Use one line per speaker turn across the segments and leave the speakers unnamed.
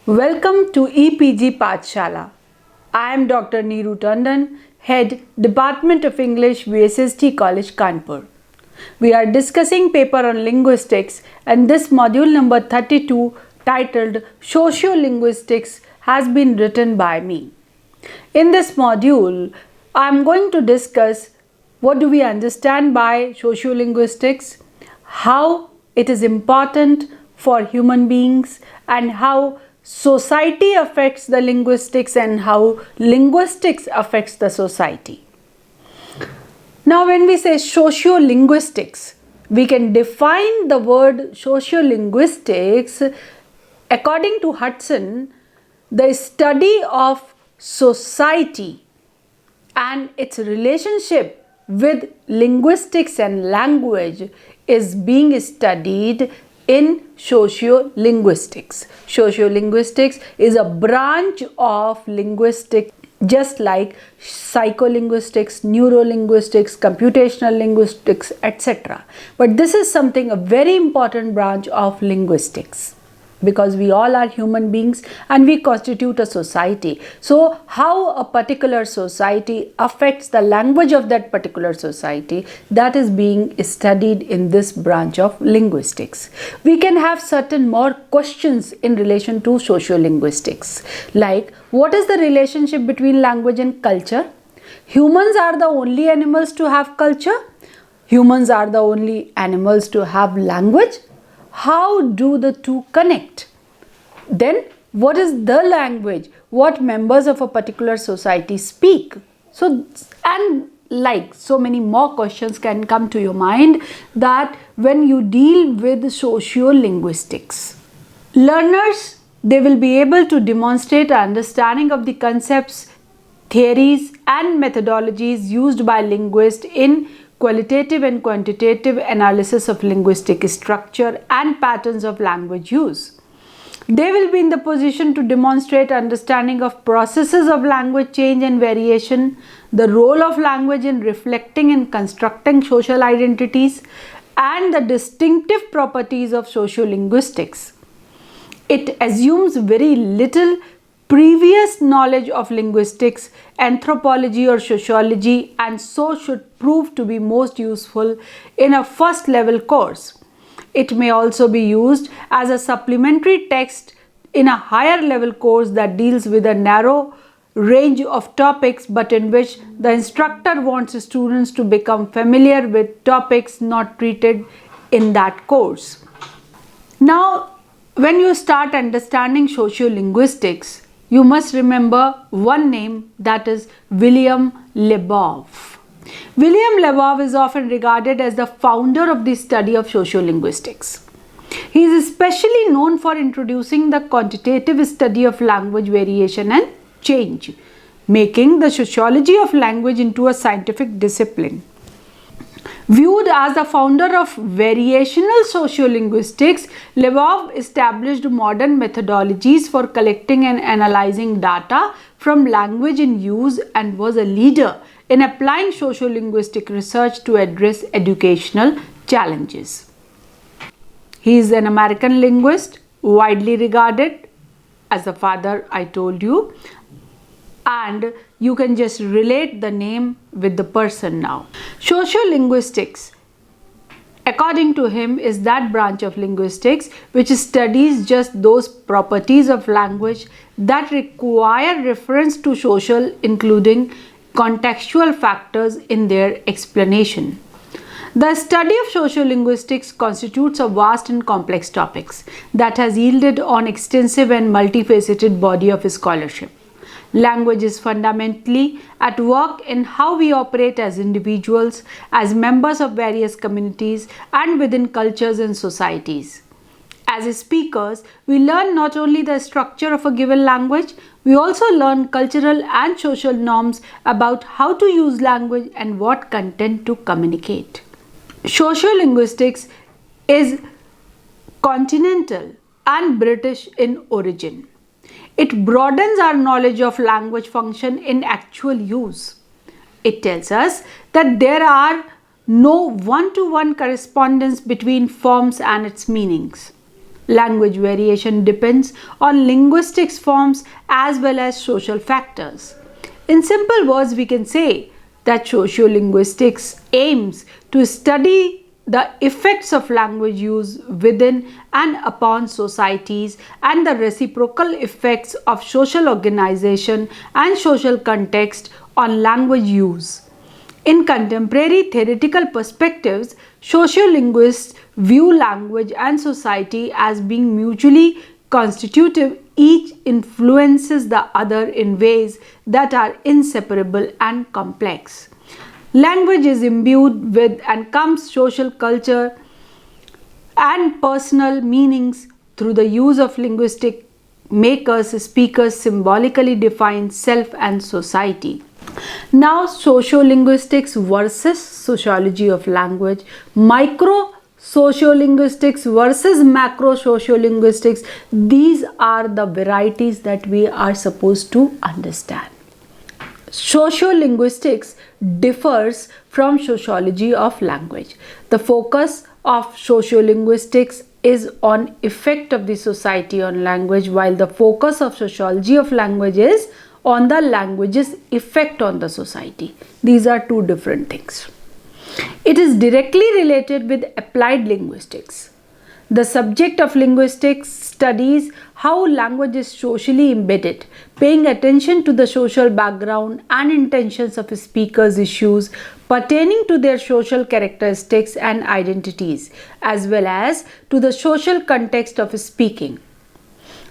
Welcome to EPG Pathshala. I am Dr. Neeru Tandon, Head, Department of English, VSST College, Kanpur. We are discussing paper on linguistics and this module number 32 titled Sociolinguistics has been written by me. In this module, I am going to discuss what do we understand by sociolinguistics, how it is important for human beings, and how society affects the linguistics and how linguistics affects the society. Now, when we say sociolinguistics, we can define the word sociolinguistics according to Hudson, the study of society and its relationship with linguistics and language is being studied in sociolinguistics. Sociolinguistics is a branch of linguistics just like psycholinguistics, neurolinguistics, computational linguistics, etc. But this is something, a very important branch of linguistics, because we all are human beings and we constitute a society. So how a particular society affects the language of that particular society, that is being studied in this branch of linguistics. We can have certain more questions in relation to sociolinguistics, like what is the relationship between language and culture? Humans are the only animals to have culture? Humans are the only animals to have language? How do the two connect? Then what is the language? What members of a particular society speak? So, and like so many more questions can come to your mind that when you deal with sociolinguistics. Learners, they will be able to demonstrate an understanding of the concepts, theories and methodologies used by linguists in qualitative and quantitative analysis of linguistic structure and patterns of language use. They will be in the position to demonstrate understanding of processes of language change and variation, the role of language in reflecting and constructing social identities, and the distinctive properties of sociolinguistics. It assumes very little previous knowledge of linguistics, anthropology or sociology, and so should prove to be most useful in a first level course. It may also be used as a supplementary text in a higher level course that deals with a narrow range of topics but in which the instructor wants students to become familiar with topics not treated in that course. Now, when you start understanding sociolinguistics, you must remember one name, that is William Labov. William Labov is often regarded as the founder of the study of sociolinguistics. He is especially known for introducing the quantitative study of language variation and change, making the sociology of language into a scientific discipline. Viewed as the founder of variational sociolinguistics, Labov established modern methodologies for collecting and analyzing data from language in use and was a leader in applying sociolinguistic research to address educational challenges. He is an American linguist, widely regarded as the father I told you, and you can just relate the name with the person now. Sociolinguistics, according to him, is that branch of linguistics which studies just those properties of language that require reference to social, including contextual factors in their explanation. The study of sociolinguistics constitutes a vast and complex topic that has yielded an extensive and multifaceted body of scholarship. Language is fundamentally at work in how we operate as individuals, as members of various communities, and within cultures and societies. As speakers, we learn not only the structure of a given language, we also learn cultural and social norms about how to use language and what content to communicate. Sociolinguistics is continental and British in origin. It broadens our knowledge of language function in actual use. It tells us that there are no one-to-one correspondence between forms and its meanings. Language variation depends on linguistics forms as well as social factors. In simple words, we can say that sociolinguistics aims to study the effects of language use within and upon societies and the reciprocal effects of social organization and social context on language use. In contemporary theoretical perspectives, sociolinguists view language and society as being mutually constitutive. Each influences the other in ways that are inseparable and complex. Language is imbued with and comes social culture and personal meanings through the use of linguistic makers. Speakers symbolically define self and society. Now, sociolinguistics versus sociology of language, micro sociolinguistics versus macro sociolinguistics. These are the varieties that we are supposed to understand. Sociolinguistics differs from sociology of language. The focus of sociolinguistics is on effect of the society on language, while the focus of sociology of language is on the language's effect on the society. These are two different things. It is directly related with applied linguistics. The subject of linguistics studies how language is socially embedded, paying attention to the social background and intentions of speakers' issues pertaining to their social characteristics and identities, as well as to the social context of speaking.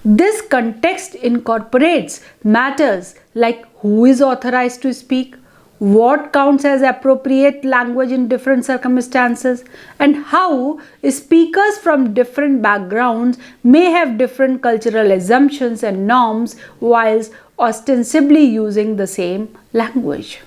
This context incorporates matters like who is authorized to speak, what counts as appropriate language in different circumstances, and how speakers from different backgrounds may have different cultural assumptions and norms whilst ostensibly using the same language.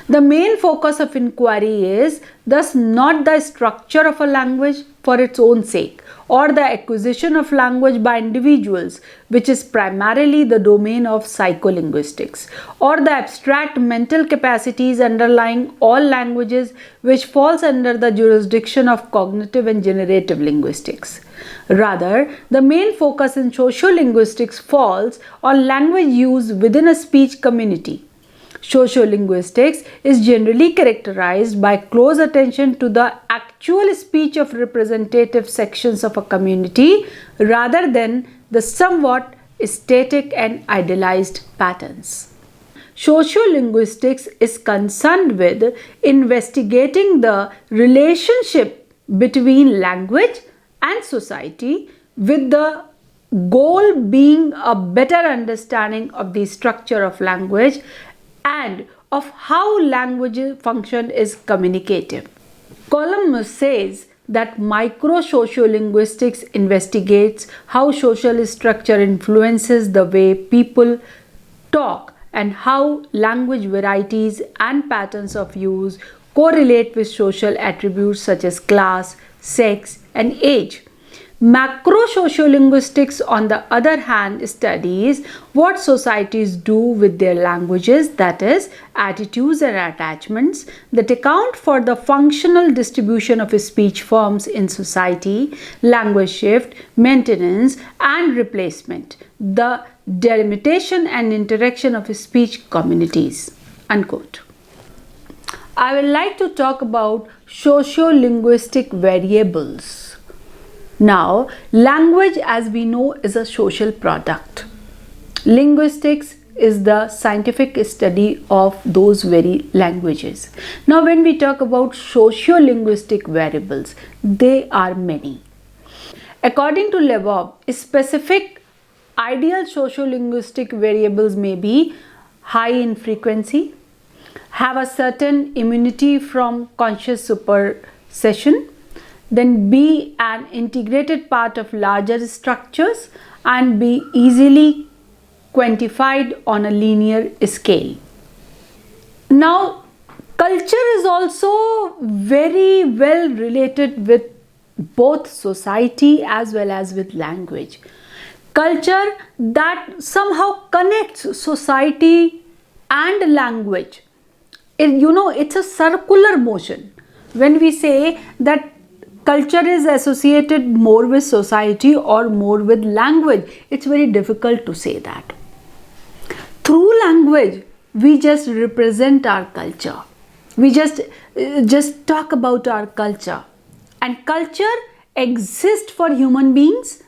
The main focus of inquiry is thus not the structure of a language for its own sake, or the acquisition of language by individuals, which is primarily the domain of psycholinguistics, or the abstract mental capacities underlying all languages, which falls under the jurisdiction of cognitive and generative linguistics. Rather, the main focus in sociolinguistics falls on language use within a speech community. Sociolinguistics is generally characterized by close attention to the actual speech of representative sections of a community rather than the somewhat static and idealized patterns. Sociolinguistics is concerned with investigating the relationship between language and society, with the goal being a better understanding of the structure of language and of how language function is communicative. Columbus says that micro sociolinguistics investigates how social structure influences the way people talk and how language varieties and patterns of use correlate with social attributes such as class, sex, and age. Macro sociolinguistics, on the other hand, studies what societies do with their languages, that is, attitudes and attachments, that account for the functional distribution of speech forms in society, language shift, maintenance, and replacement, the delimitation and interaction of speech communities. Unquote. I would like to talk about sociolinguistic variables. Now, language, as we know, is a social product. Linguistics is the scientific study of those very languages. Now, when we talk about sociolinguistic variables, they are many. According to Lebov, specific ideal sociolinguistic variables may be high in frequency, have a certain immunity from conscious supersession, then be an integrated part of larger structures, and be easily quantified on a linear scale. Now, culture is also very well related with both society as well as with language. Culture that somehow connects society and language. It's a circular motion. When we say that culture is associated more with society or more with language. It's very difficult to say that. Through language, we just represent our culture. We just talk about our culture. And culture exists for human beings,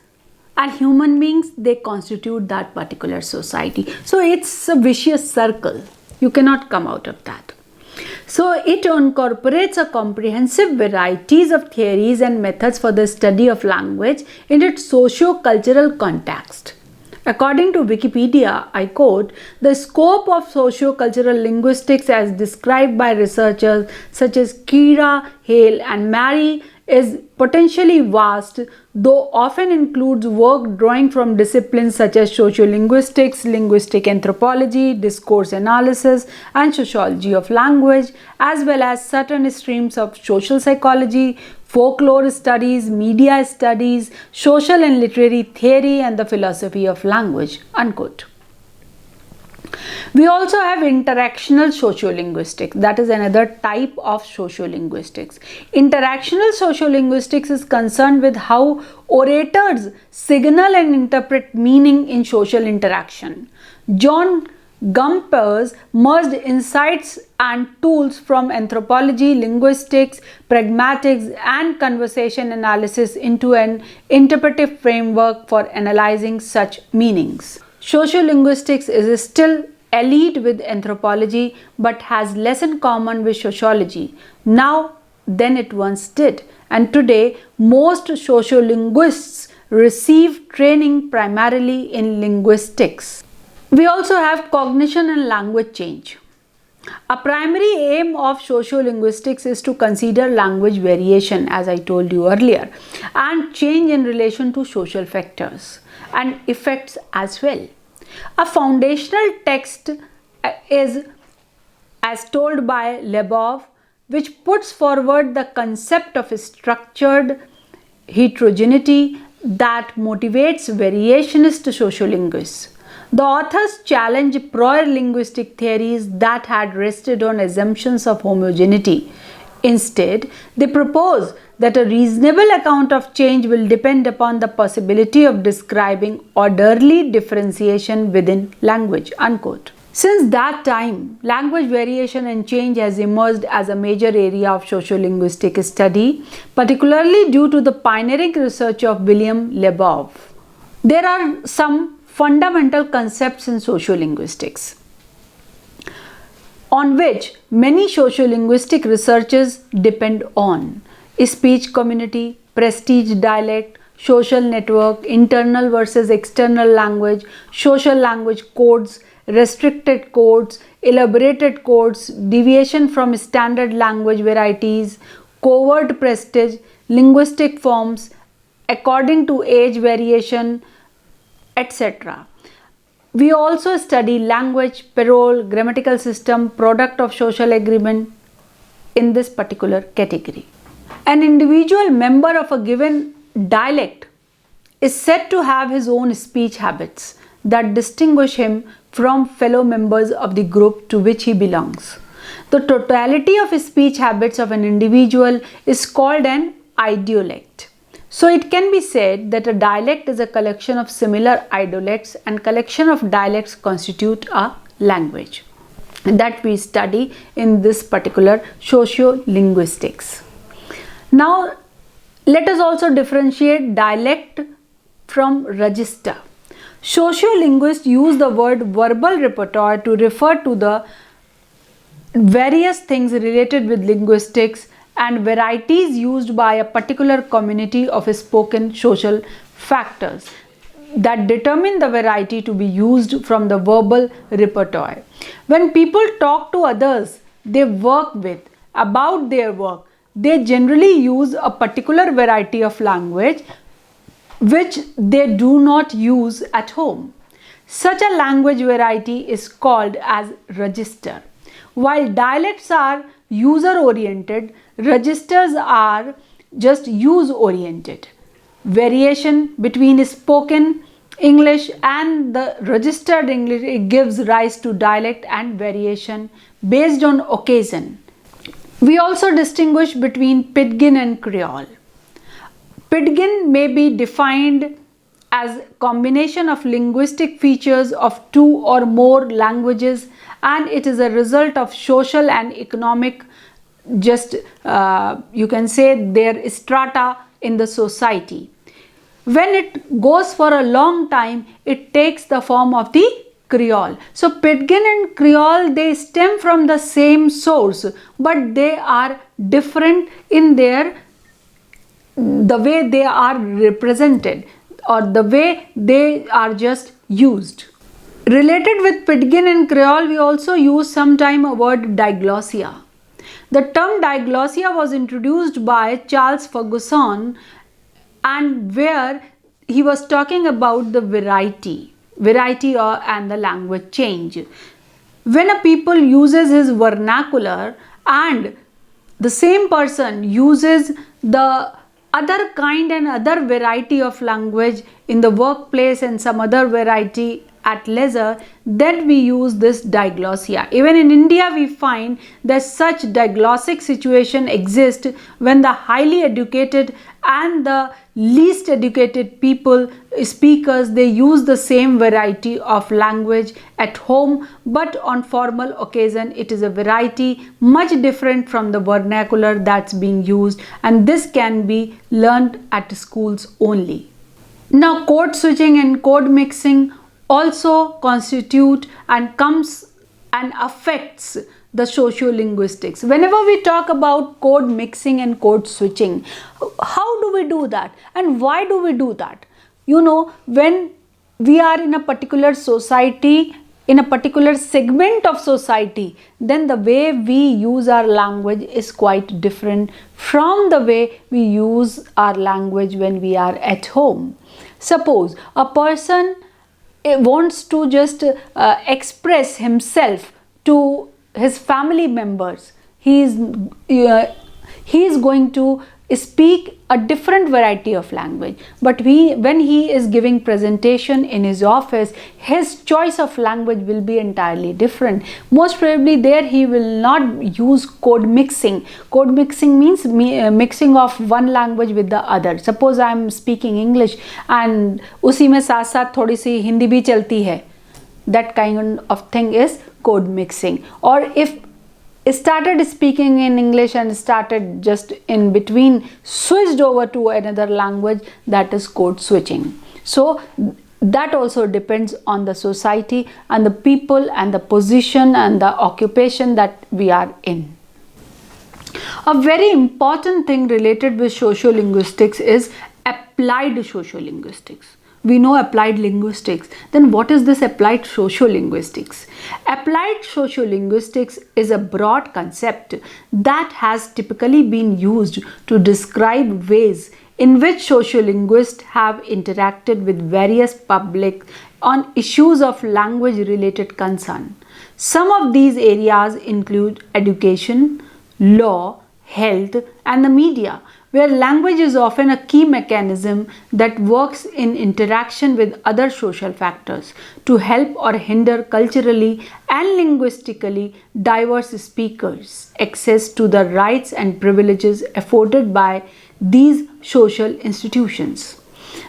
and human beings, they constitute that particular society. So it's a vicious circle. You cannot come out of that. So it incorporates a comprehensive varieties of theories and methods for the study of language in its socio-cultural context. According to Wikipedia, I quote, "The scope of sociocultural linguistics as described by researchers such as Kira, Hale and Mary is potentially vast, though often includes work drawing from disciplines such as sociolinguistics, linguistic anthropology, discourse analysis, and sociology of language, as well as certain streams of social psychology, folklore studies, media studies, social and literary theory, and the philosophy of language." Unquote. We also have interactional sociolinguistics. That is another type of sociolinguistics. Interactional sociolinguistics is concerned with how orators signal and interpret meaning in social interaction. John Gumpers merged insights and tools from anthropology, linguistics, pragmatics, and conversation analysis into an interpretive framework for analyzing such meanings. Sociolinguistics is still allied with anthropology but has less in common with sociology now than it once did, and today most sociolinguists receive training primarily in linguistics. We also have cognition and language change. A primary aim of sociolinguistics is to consider language variation, as I told you earlier, and change in relation to social factors and effects as well. A foundational text is, as told by Lebov, which puts forward the concept of structured heterogeneity that motivates variationist sociolinguists. The authors challenge prior linguistic theories that had rested on assumptions of homogeneity. Instead, they propose that a reasonable account of change will depend upon the possibility of describing orderly differentiation within language. Unquote. Since that time, language variation and change has emerged as a major area of sociolinguistic study, particularly due to the pioneering research of William Lebov. There are some fundamental concepts in sociolinguistics on which many sociolinguistic researches depend on: speech community, prestige dialect, social network, internal versus external language, social language codes, restricted codes, elaborated codes, deviation from standard language varieties, covert prestige, linguistic forms, according to age variation, etc. We also study language, parole, grammatical system, product of social agreement in this particular category. An individual member of a given dialect is said to have his own speech habits that distinguish him from fellow members of the group to which he belongs. The totality of speech habits of an individual is called an idiolect. So it can be said that a dialect is a collection of similar idiolects, and collection of dialects constitute a language that we study in this particular sociolinguistics. Now let us also differentiate dialect from register. Sociolinguists use the word verbal repertoire to refer to the various things related with linguistics and varieties used by a particular community of spoken social factors that determine the variety to be used from the verbal repertoire. When people talk to others they work with about their work, they generally use a particular variety of language which they do not use at home. Such a language variety is called as register. While dialects are user-oriented, registers are just use-oriented. Variation between spoken English and the registered English gives rise to dialect and variation based on occasion. We also distinguish between Pidgin and Creole. Pidgin may be defined as combination of linguistic features of two or more languages, and it is a result of social and economic, you can say, their strata in the society. When it goes for a long time, it takes the form of the Creole. So Pidgin and Creole, they stem from the same source, but they are different in the way they are represented, or the way they are just used. Related with Pidgin and Creole, we also use sometime a word diglossia. The term diglossia was introduced by Charles Ferguson, and where he was talking about the variety and the language change. When a people uses his vernacular and the same person uses the other kind and other variety of language in the workplace and some other variety at leisure, then we use this diglossia. Even in India, we find that such diglossic situation exists when the highly educated and the least educated speakers, they use the same variety of language at home, but on formal occasion it is a variety much different from the vernacular that's being used, and this can be learned at schools only. Now, code switching and code mixing also constitute and comes and affects the sociolinguistics. Whenever we talk about code mixing and code switching, how do we do that and why do we do that? You know, when we are in a particular society, in a particular segment of society, then the way we use our language is quite different from the way we use our language when we are at home. Suppose a person wants to just express himself to his family members. He is going to speak a different variety of language, but when he is giving presentation in his office, his choice of language will be entirely different. Most probably there he will not use code mixing. Code mixing means mixing of one language with the other. Suppose I am speaking English and उसी में साथ साथ थोड़ी सी हिंदी भी चलती है. That kind of thing is code mixing. Or if started speaking in English and started just in between switched over to another language, that is code switching. So that also depends on the society and the people and the position and the occupation that we are in. A very important thing related with sociolinguistics is applied sociolinguistics. We know applied linguistics. Then what is this applied sociolinguistics? Applied sociolinguistics is a broad concept that has typically been used to describe ways in which sociolinguists have interacted with various public on issues of language related concern. Some of these areas include education, law, health, and the media, where language is often a key mechanism that works in interaction with other social factors to help or hinder culturally and linguistically diverse speakers access to the rights and privileges afforded by these social institutions.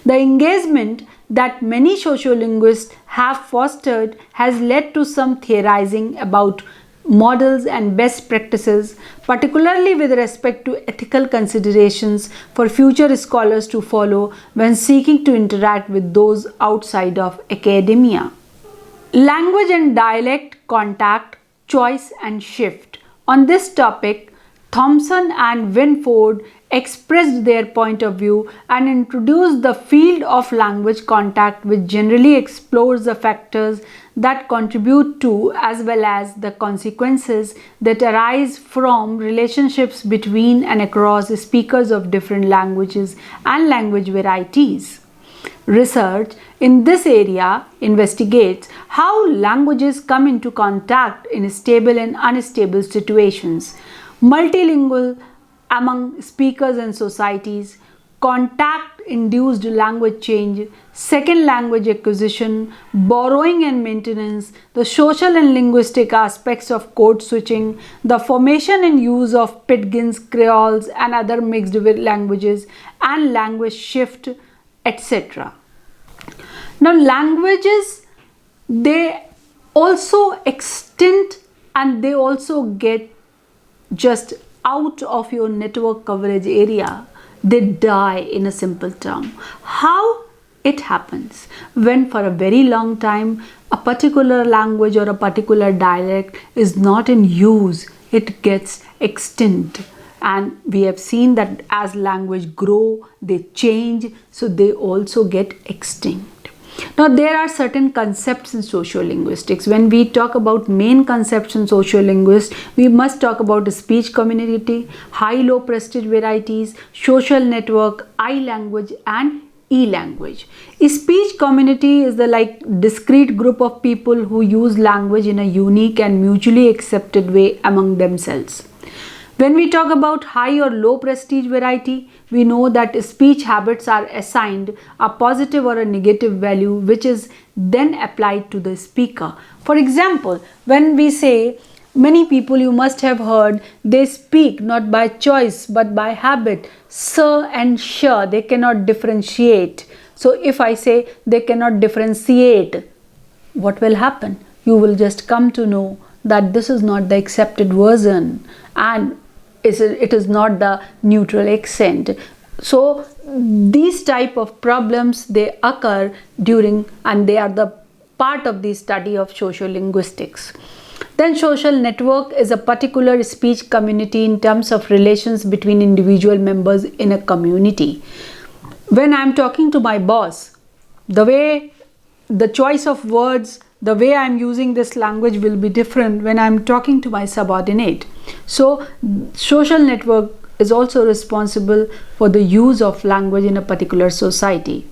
The engagement that many sociolinguists have fostered has led to some theorizing about models and best practices, particularly with respect to ethical considerations for future scholars to follow when seeking to interact with those outside of academia. Language and dialect, contact, choice and shift. On this topic, Thompson and Winford expressed their point of view and introduced the field of language contact, which generally explores the factors that contribute to as well as the consequences that arise from relationships between and across speakers of different languages and language varieties. Research in this area investigates how languages come into contact in stable and unstable situations, multilingual among speakers and societies, contact induced language change, second language acquisition, borrowing and maintenance, the social and linguistic aspects of code switching, the formation and use of Pidgins, Creoles and other mixed languages, and language shift, etc. Now languages, they also extend and they also get just out of your network coverage area. They die in a simple term. How it happens? When for a very long time a particular language or a particular dialect is not in use, it gets extinct. And we have seen that as language grow, they change, so they also get extinct. Now there are certain concepts in sociolinguistics. When we talk about main concepts in sociolinguistics, we must talk about speech community, high-low prestige varieties, social network, I language and E language. A speech community is the discrete group of people who use language in a unique and mutually accepted way among themselves. When we talk about high or low prestige variety, we know that speech habits are assigned a positive or a negative value which is then applied to the speaker. For example, when we say many people, you must have heard, they speak not by choice but by habit. Sir and sure, they cannot differentiate. So if I say they cannot differentiate, what will happen? You will just come to know that this is not the accepted version and it is not the neutral accent. So these type of problems, they occur during, and they are the part of the study of sociolinguistics. Then social network is a particular speech community in terms of relations between individual members in a community. When I am talking to my boss, the choice of words, the way I am using this language will be different when I am talking to my subordinate. So social network is also responsible for the use of language in a particular society.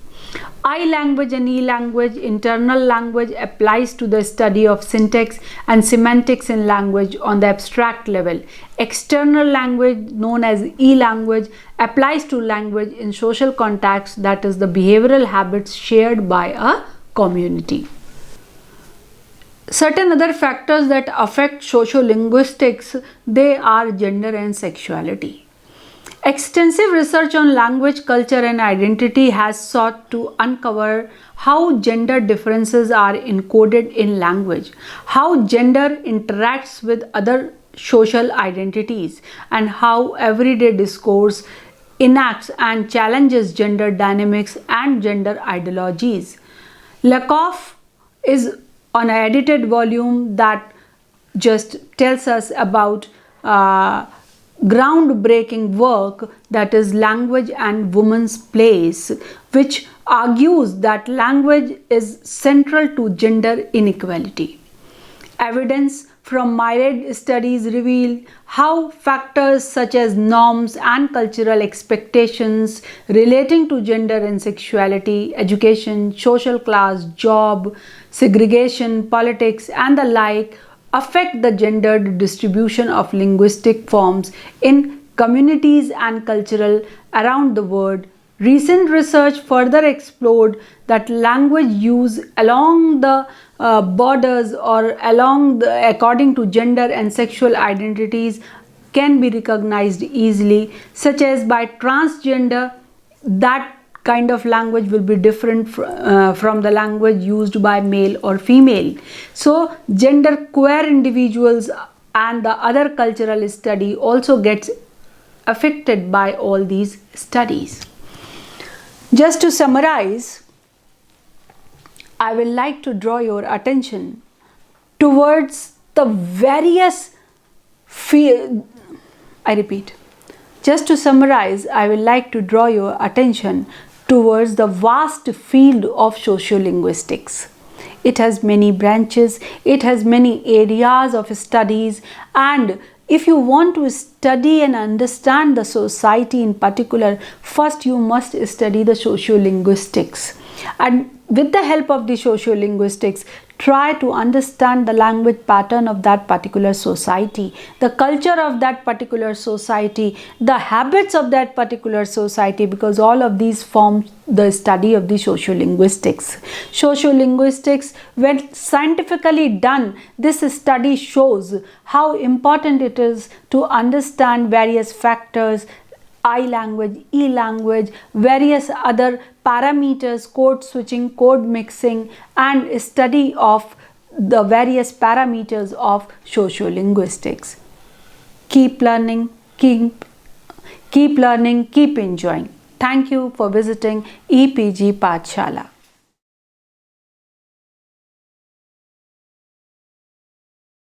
I language and E language, internal language, applies to the study of syntax and semantics in language on the abstract level. External language, known as E language, applies to language in social context, that is the behavioral habits shared by a community. Certain other factors that affect sociolinguistics, they are gender and sexuality. Extensive research on language, culture and identity has sought to uncover how gender differences are encoded in language, how gender interacts with other social identities, and how everyday discourse enacts and challenges gender dynamics and gender ideologies. Lakoff is on an edited volume that just tells us about groundbreaking work, that is Language and Woman's Place, which argues that language is central to gender inequality. Evidence from myriad studies reveal how factors such as norms and cultural expectations relating to gender and sexuality, education, social class, job, segregation, politics, and the like affect the gendered distribution of linguistic forms in communities and cultural around the world. Recent research further explored that language use along the borders or according to gender and sexual identities can be recognized easily, such as by transgender, that kind of language will be different from the language used by male or female. So gender queer individuals and the other cultural study also gets affected by all these studies. Just to summarize, I will like to draw your attention towards the various just to summarize, I will like to draw your attention towards the vast field of sociolinguistics. It has many branches, it has many areas of studies, and if you want to study and understand the society in particular, first you must study the sociolinguistics. And with the help of the sociolinguistics, try to understand the language pattern of that particular society, the culture of that particular society, the habits of that particular society, because all of these form the study of the sociolinguistics. Sociolinguistics, when scientifically done, this study shows how important it is to understand various factors, I language, E language, various other parameters, code switching, code mixing, and study of the various parameters of sociolinguistics. Keep learning, keep enjoying. Thank you for visiting EPG Pathshala.